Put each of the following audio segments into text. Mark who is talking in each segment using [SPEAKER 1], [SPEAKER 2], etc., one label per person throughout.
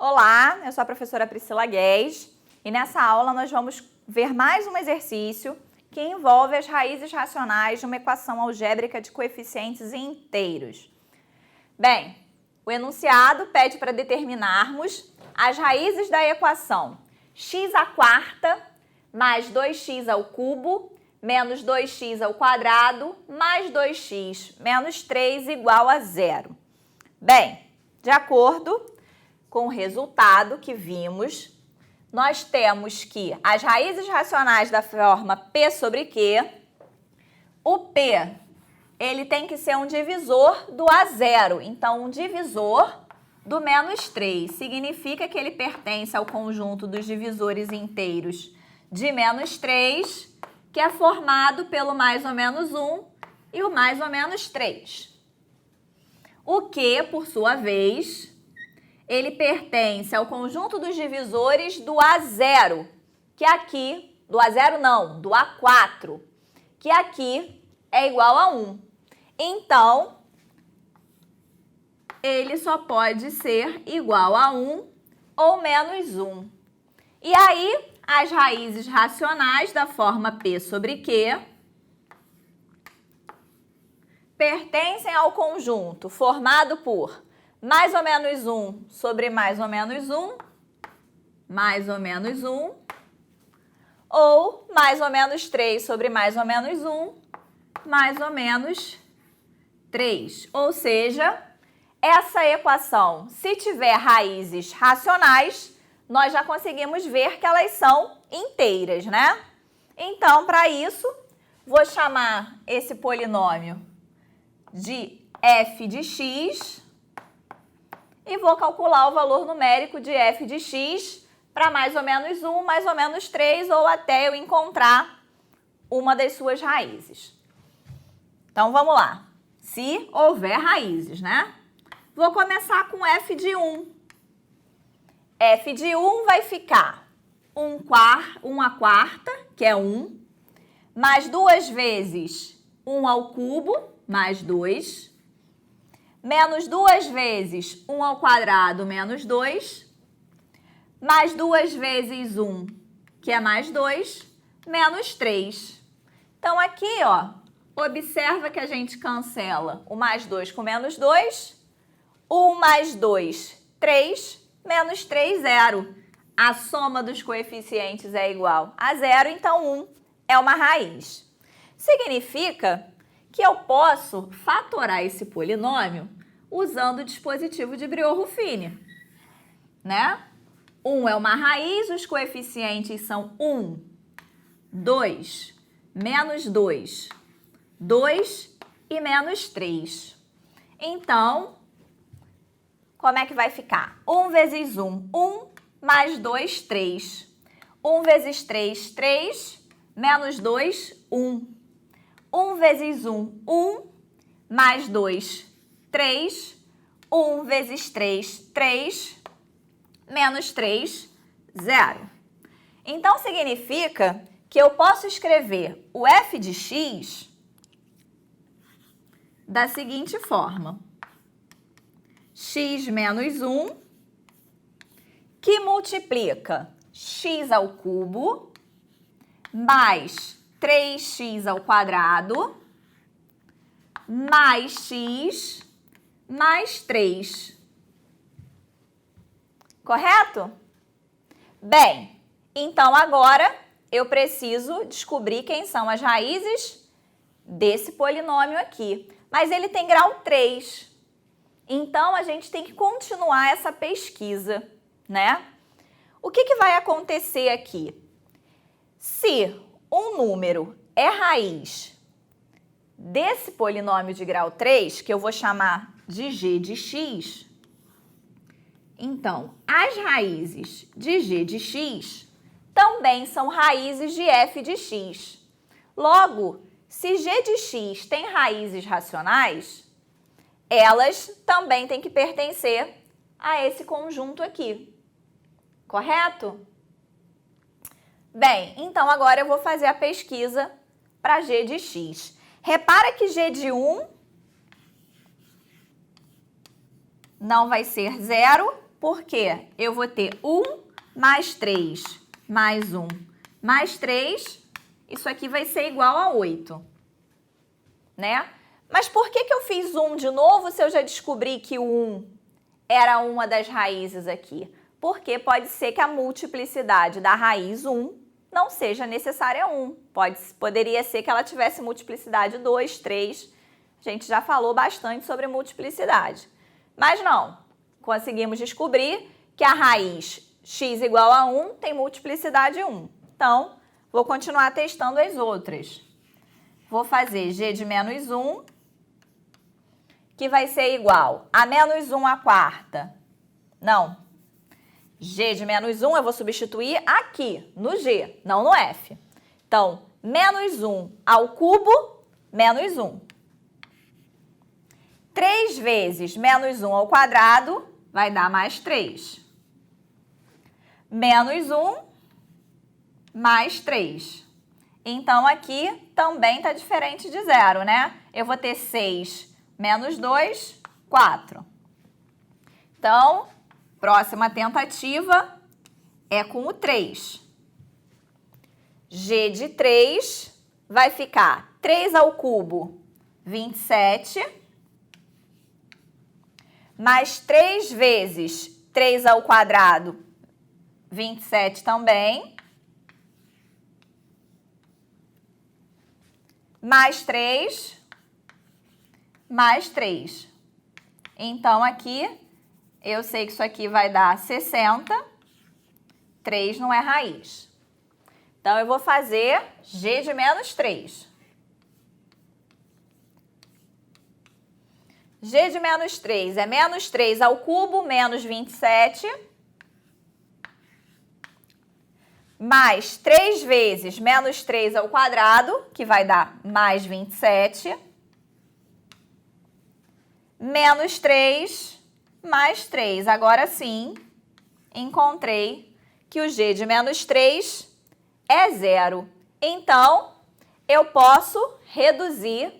[SPEAKER 1] Olá, eu sou a professora Priscila Guedes e nessa aula nós vamos ver mais um exercício que envolve as raízes racionais de uma equação algébrica de coeficientes inteiros. Bem, o enunciado pede para determinarmos as raízes da equação x² mais 2x ao cubo menos 2x ao quadrado mais 2x menos 3 igual a 0. Bem, de acordo com o resultado que vimos, nós temos que as raízes racionais da forma P sobre Q, o P, ele tem que ser um divisor do A0. Então, um divisor do menos 3 significa que ele pertence ao conjunto dos divisores inteiros de menos 3, que é formado pelo mais ou menos 1 e o mais ou menos 3. O Q, por sua vez, ele pertence ao conjunto dos divisores do A0, que aqui, do A0 não, do A4, que aqui é igual a 1. Então, ele só pode ser igual a 1 ou menos 1. E aí, as raízes racionais da forma P sobre Q pertencem ao conjunto formado por mais ou menos 1 sobre mais ou menos 1, mais ou menos 1, ou mais ou menos 3 sobre mais ou menos 1, mais ou menos 3. Ou seja, essa equação, se tiver raízes racionais, nós já conseguimos ver que elas são inteiras, né? Então, para isso, vou chamar esse polinômio de f de x e vou calcular o valor numérico de f de x para mais ou menos 1, mais ou menos 3, ou até eu encontrar uma das suas raízes. Então, vamos lá. Se houver raízes, né? Vou começar com f de 1. F de 1 vai ficar 1/4, que é 1, mais 2 vezes 1 ao cubo, mais 2, menos 2 vezes 1 ao quadrado, menos 2, mais 2 vezes 1, que é mais 2, menos 3. Então, aqui, ó, observa que a gente cancela o mais 2 com menos 2, 1 mais 2, 3, menos 3, 0. A soma dos coeficientes é igual a 0, então 1 é uma raiz. Significa que eu posso fatorar esse polinômio usando o dispositivo de Briot-Ruffini, né? 1 é uma raiz, os coeficientes são 1, 2, menos 2, 2 e menos 3. Então, como é que vai ficar? 1 vezes 1, 1, mais 2, 3. 1 vezes 3, 3, menos 2, 1. 1 vezes 1, 1, mais 2, 3. 1 vezes 3, 3, menos 3, 0. Então, significa que eu posso escrever o f de x da seguinte forma. X menos 1, que multiplica x ao cubo, mais 3x ao quadrado, mais x, mais 3. Correto? Bem, então agora eu preciso descobrir quem são as raízes desse polinômio aqui. Mas ele tem grau 3. Então, a gente tem que continuar essa pesquisa, né? O que vai acontecer aqui? Se um número é raiz desse polinômio de grau 3, que eu vou chamar de g de x, então, as raízes de g de x também são raízes de f de x. Logo, se g de x tem raízes racionais, elas também têm que pertencer a esse conjunto aqui. Correto? Bem, então agora eu vou fazer a pesquisa para g de x. Repara que g de 1 não vai ser 0, porque eu vou ter 1 mais 3 mais 1 mais 3, isso aqui vai ser igual a 8, né? Mas por que eu fiz 1 de novo se eu já descobri que o 1 era uma das raízes aqui? Porque pode ser que a multiplicidade da raiz 1 não seja necessária 1. Poderia ser que ela tivesse multiplicidade 2, 3. A gente já falou bastante sobre multiplicidade. Mas não, conseguimos descobrir que a raiz x igual a 1 tem multiplicidade 1. Então, vou continuar testando as outras. Vou fazer g de menos 1, que vai ser igual a menos 1 à quarta. Não. G de menos 1 eu vou substituir aqui, no G, não no F. Então, menos 1 ao cubo, menos 1. 3 vezes menos 1 ao quadrado vai dar mais 3. Menos 1 mais 3. Então, aqui também está diferente de zero, né? Eu vou ter 6 menos 2, 4. Então, próxima tentativa é com o 3. G de 3 vai ficar 3 ao cubo, 27. Mais 3 vezes 3 ao quadrado, 27 também. Mais 3, mais 3. Então, aqui, eu sei que isso aqui vai dar 60. 3 não é raiz. Então, eu vou fazer g de menos 3. G de menos 3 é menos 3 ao cubo, menos 27. Mais 3 vezes menos 3 ao quadrado, que vai dar mais 27. Menos 3, mais 3. Agora sim, encontrei que o g de menos 3 é 0. Então, eu posso reduzir,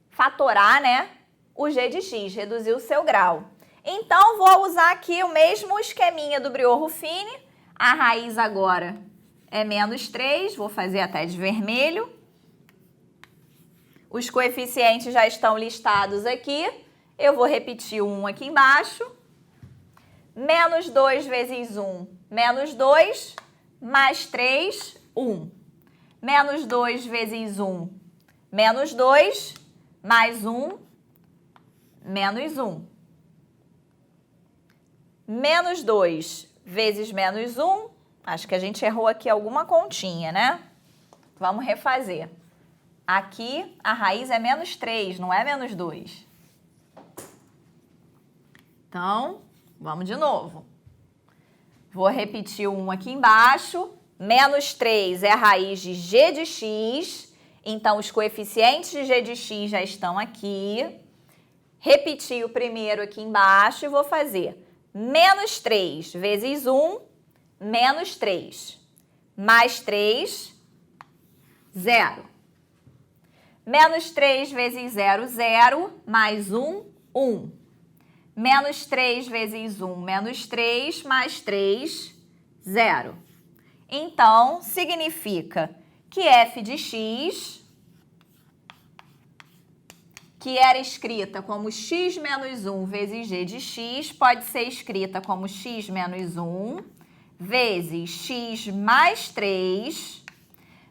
[SPEAKER 1] fatorar, né, o g de x, reduzir o seu grau. Então, vou usar aqui o mesmo esqueminha do Briot-Ruffini. A raiz agora é menos 3, vou fazer até de vermelho. Os coeficientes já estão listados aqui. Eu vou repetir o 1 aqui embaixo. Menos 2 vezes 1, menos 2, mais 3, 1. Menos 2 vezes 1, menos 2, mais 1, menos 1. Menos 2 vezes menos 1, acho que a gente errou aqui alguma continha, né? Vamos refazer. Aqui a raiz é menos 3, não é menos 2. Então, vamos de novo. Vou repetir o 1 aqui embaixo. Menos 3 é a raiz de g de x. Então, os coeficientes de g de x já estão aqui. Repetir o primeiro aqui embaixo e vou fazer menos 3 vezes 1, menos 3. Mais 3, 0. Menos 3 vezes 0, 0. Mais 1, 1. Menos 3 vezes 1, menos 3. Mais 3, 0. Então, significa que f de x, que era escrita como x menos 1 vezes g de x, pode ser escrita como x menos 1 vezes x mais 3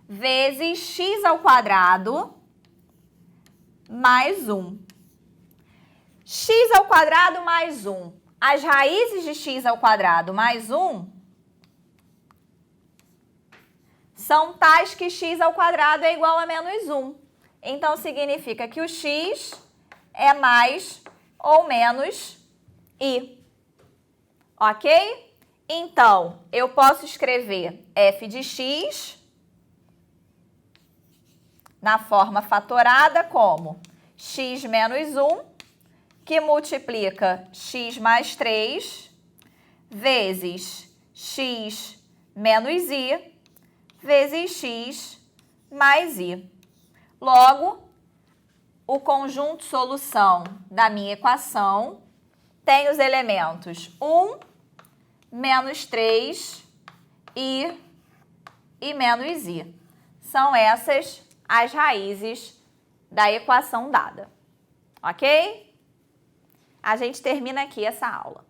[SPEAKER 1] vezes x ao quadrado mais 1. X ao quadrado mais 1. As raízes de x ao quadrado mais 1 são tais que x ao quadrado é igual a menos 1. Então, significa que o x é mais ou menos i. Ok? Então, eu posso escrever f de x na forma fatorada como x menos 1, que multiplica x mais 3, vezes x menos i, vezes x mais i. Logo, o conjunto solução da minha equação tem os elementos 1, menos 3 e menos i. São essas as raízes da equação dada, ok? A gente termina aqui essa aula.